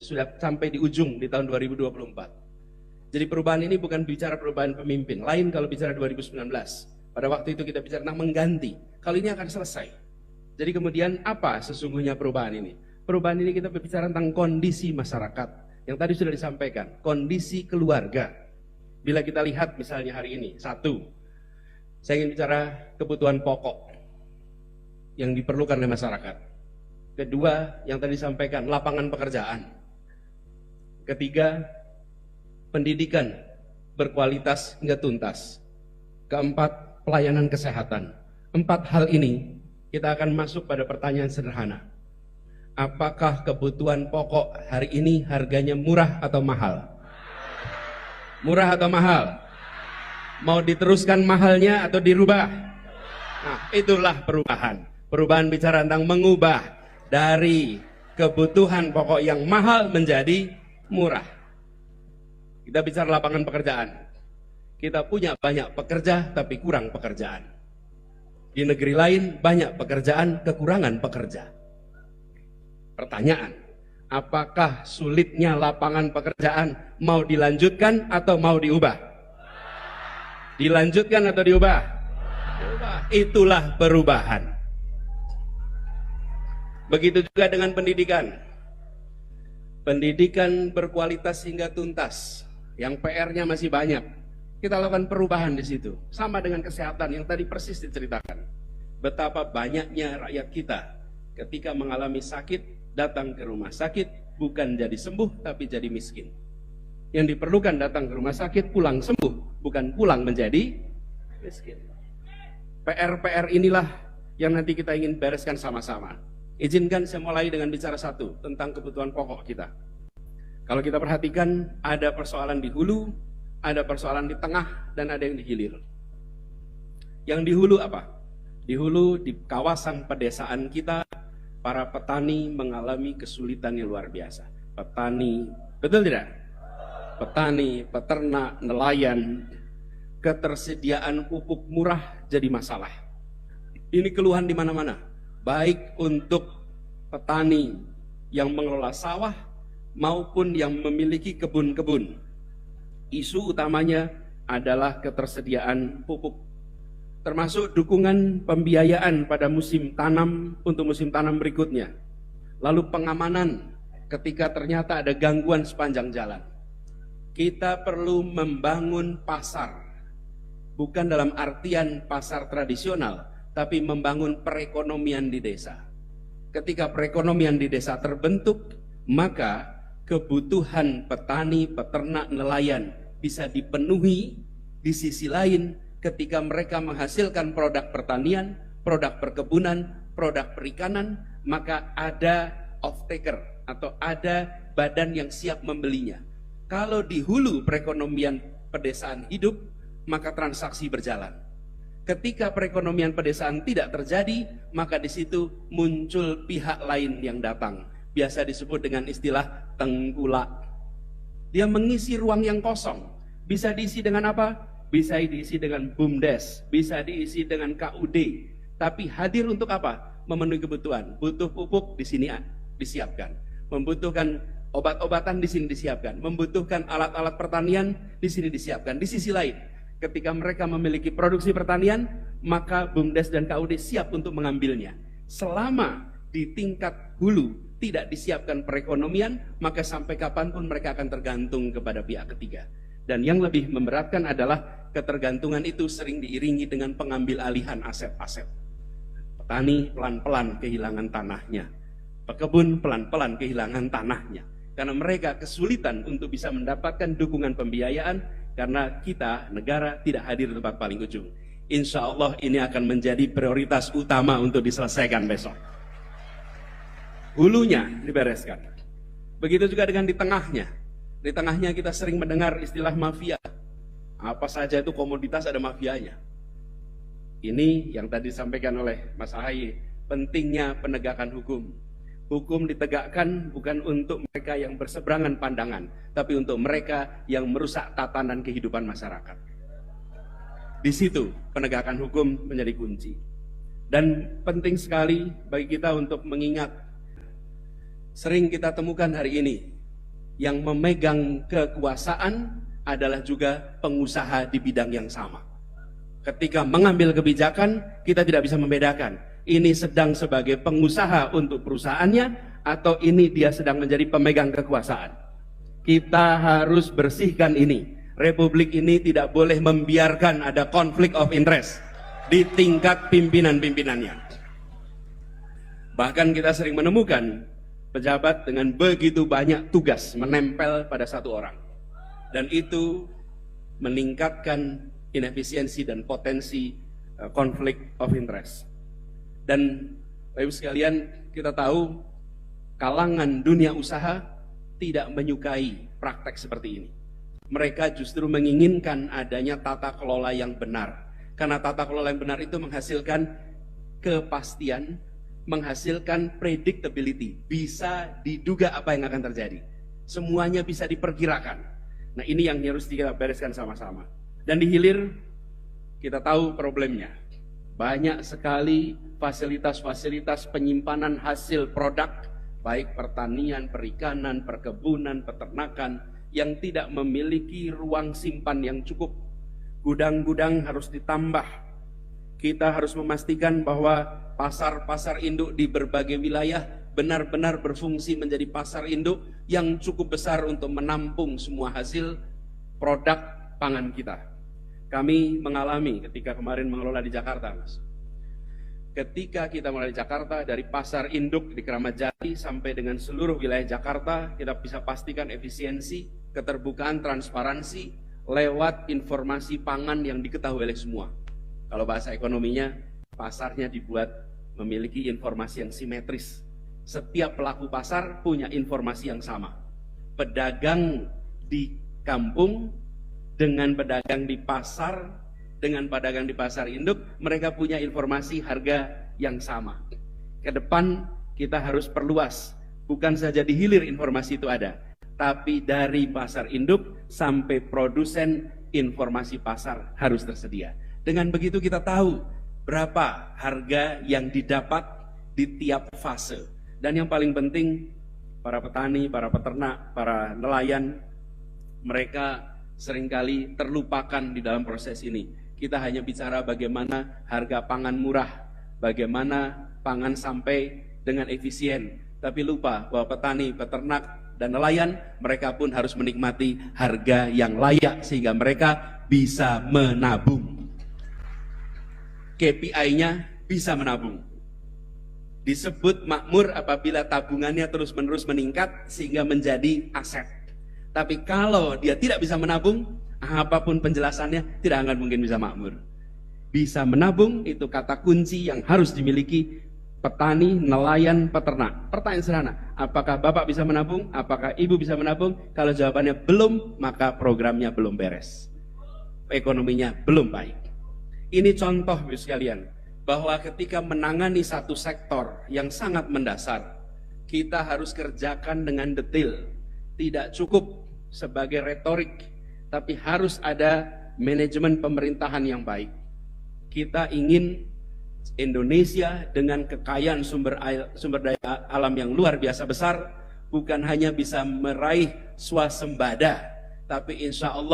sudah sampai di ujung di tahun 2024. Jadi perubahan ini bukan bicara perubahan pemimpin. Lain kalau bicara 2019. Pada waktu itu kita bicara tentang mengganti. Kali ini akan selesai. Jadi kemudian apa sesungguhnya perubahan ini? Perubahan ini kita berbicara tentang kondisi masyarakat. Yang tadi sudah disampaikan. Kondisi keluarga. Bila kita lihat misalnya hari ini. Satu, saya ingin bicara kebutuhan pokok yang diperlukan oleh masyarakat. Kedua, yang tadi disampaikan, lapangan pekerjaan. Ketiga, pendidikan berkualitas hingga tuntas. Keempat, pelayanan kesehatan. 4 hal ini kita akan masuk pada pertanyaan sederhana. Apakah kebutuhan pokok hari ini harganya murah atau mahal? Murah atau mahal? Mau diteruskan mahalnya atau dirubah? Nah, itulah perubahan. Perubahan bicara tentang mengubah dari kebutuhan pokok yang mahal menjadi murah. Kita bicara lapangan pekerjaan. Kita punya banyak pekerja tapi kurang pekerjaan. Di negeri lain banyak pekerjaan, kekurangan pekerja. Pertanyaan, apakah sulitnya lapangan pekerjaan mau dilanjutkan atau mau diubah? Dilanjutkan atau diubah? Diubah. Itulah perubahan. Begitu juga dengan pendidikan. Pendidikan berkualitas hingga tuntas. Yang PR-nya masih banyak. Kita lakukan perubahan di situ. Sama dengan kesehatan yang tadi persis diceritakan. Betapa banyaknya rakyat kita ketika mengalami sakit datang ke rumah sakit bukan jadi sembuh tapi jadi miskin. Yang diperlukan datang ke rumah sakit pulang sembuh, bukan pulang menjadi miskin. PR-PR inilah yang nanti kita ingin bereskan sama-sama. Izinkan saya mulai dengan bicara satu tentang kebutuhan pokok kita. Kalau kita perhatikan ada persoalan di hulu, ada persoalan di tengah, dan ada yang di hilir. Yang di hulu apa? Di hulu di kawasan pedesaan kita, para petani mengalami kesulitan yang luar biasa. Petani, betul tidak? Petani, peternak, nelayan, ketersediaan pupuk murah jadi masalah. Ini keluhan di mana-mana. Baik untuk petani yang mengelola sawah maupun yang memiliki kebun-kebun. Isu utamanya adalah ketersediaan pupuk, termasuk dukungan pembiayaan pada musim tanam untuk musim tanam berikutnya. Lalu pengamanan ketika ternyata ada gangguan sepanjang jalan. Kita perlu membangun pasar, bukan dalam artian pasar tradisional, tapi membangun perekonomian di desa. Ketika perekonomian di desa terbentuk, maka kebutuhan petani, peternak, nelayan bisa dipenuhi. Di sisi lain, ketika mereka menghasilkan produk pertanian, produk perkebunan, produk perikanan, maka ada off-taker atau ada badan yang siap membelinya. Kalau di hulu perekonomian pedesaan hidup, maka transaksi berjalan. Ketika perekonomian pedesaan tidak terjadi, maka di situ muncul pihak lain yang datang. Biasa disebut dengan istilah tengkulak. Dia mengisi ruang yang kosong. Bisa diisi dengan apa? Bisa diisi dengan BUMDes, bisa diisi dengan KUD. Tapi hadir untuk apa? Memenuhi kebutuhan. Butuh pupuk, di sini disiapkan. Membutuhkan obat-obatan, di sini disiapkan. Membutuhkan alat-alat pertanian, di sini disiapkan. Di sisi lain, ketika mereka memiliki produksi pertanian, maka BUMDes dan KUD siap untuk mengambilnya. Selama di tingkat hulu tidak disiapkan perekonomian, maka sampai kapanpun mereka akan tergantung kepada pihak ketiga. Dan yang lebih memberatkan adalah ketergantungan itu sering diiringi dengan pengambil alihan aset-aset. Petani pelan-pelan kehilangan tanahnya, pekebun pelan-pelan kehilangan tanahnya, karena mereka kesulitan untuk bisa mendapatkan dukungan pembiayaan. Karena kita, negara, tidak hadir di tempat paling ujung. Insya Allah ini akan menjadi prioritas utama untuk diselesaikan besok. Hulunya dibereskan. Begitu juga dengan di tengahnya. Di tengahnya kita sering mendengar istilah mafia. Apa saja itu komoditas ada mafianya. Ini yang tadi disampaikan oleh Mas Ahaye, pentingnya penegakan hukum. Hukum ditegakkan bukan untuk mereka yang berseberangan pandangan, tapi untuk mereka yang merusak tatanan kehidupan masyarakat. Di situ penegakan hukum menjadi kunci. Dan penting sekali bagi kita untuk mengingat, sering kita temukan hari ini, yang memegang kekuasaan adalah juga pengusaha di bidang yang sama. Ketika mengambil kebijakan, kita tidak bisa membedakan ini sedang sebagai pengusaha untuk perusahaannya atau ini dia sedang menjadi pemegang kekuasaan. Kita harus bersihkan ini. Republik ini tidak boleh membiarkan ada konflik of interest di tingkat pimpinan-pimpinannya. Bahkan kita sering menemukan pejabat dengan begitu banyak tugas menempel pada satu orang. Dan itu meningkatkan inefisiensi dan potensi konflik of interest. Dan Bapak Ibu sekalian, kita tahu kalangan dunia usaha tidak menyukai praktek seperti ini. Mereka justru menginginkan adanya tata kelola yang benar. Karena tata kelola yang benar itu menghasilkan kepastian, menghasilkan predictability. Bisa diduga apa yang akan terjadi. Semuanya bisa diperkirakan. Nah, ini yang harus kita bereskan sama-sama. Dan di hilir, kita tahu problemnya. Banyak sekali fasilitas-fasilitas penyimpanan hasil produk, baik pertanian, perikanan, perkebunan, peternakan, yang tidak memiliki ruang simpan yang cukup. Gudang-gudang harus ditambah. Kita harus memastikan bahwa pasar-pasar induk di berbagai wilayah benar-benar berfungsi menjadi pasar induk yang cukup besar untuk menampung semua hasil produk pangan kita. Kami mengalami ketika kemarin mengelola di Jakarta, Mas. Ketika kita mulai di Jakarta, dari pasar induk di Keramat Jati sampai dengan seluruh wilayah Jakarta, kita bisa pastikan efisiensi, keterbukaan, transparansi lewat informasi pangan yang diketahui oleh semua. Kalau bahasa ekonominya, pasarnya dibuat memiliki informasi yang simetris. Setiap pelaku pasar punya informasi yang sama. Pedagang di kampung dengan pedagang di pasar, dengan pedagang di pasar induk, mereka punya informasi harga yang sama. Ke depan kita harus perluas, bukan saja di hilir informasi itu ada, tapi dari pasar induk sampai produsen, informasi pasar harus tersedia. Dengan begitu kita tahu berapa harga yang didapat di tiap fase. Dan yang paling penting, para petani, para peternak, para nelayan, mereka seringkali terlupakan di dalam proses ini. Kita hanya bicara bagaimana harga pangan murah, bagaimana pangan sampai dengan efisien, tapi lupa bahwa petani, peternak, dan nelayan, mereka pun harus menikmati harga yang layak sehingga mereka bisa menabung. KPI-nya bisa menabung. Disebut makmur apabila tabungannya terus-menerus meningkat sehingga menjadi aset. Tapi kalau dia tidak bisa menabung, apapun penjelasannya tidak akan mungkin bisa makmur. Bisa menabung itu kata kunci yang harus dimiliki petani, nelayan, peternak. Pertanyaan sederhana, apakah Bapak bisa menabung? Apakah Ibu bisa menabung? Kalau jawabannya belum, maka programnya belum beres. Ekonominya belum baik. Ini contoh Bapak sekalian, bahwa ketika menangani satu sektor yang sangat mendasar, kita harus kerjakan dengan detail. Tidak cukup sebagai retorik, tapi harus ada manajemen pemerintahan yang baik. Kita ingin Indonesia dengan kekayaan sumber daya alam yang luar biasa besar, bukan hanya bisa meraih swasembada, tapi insya Allah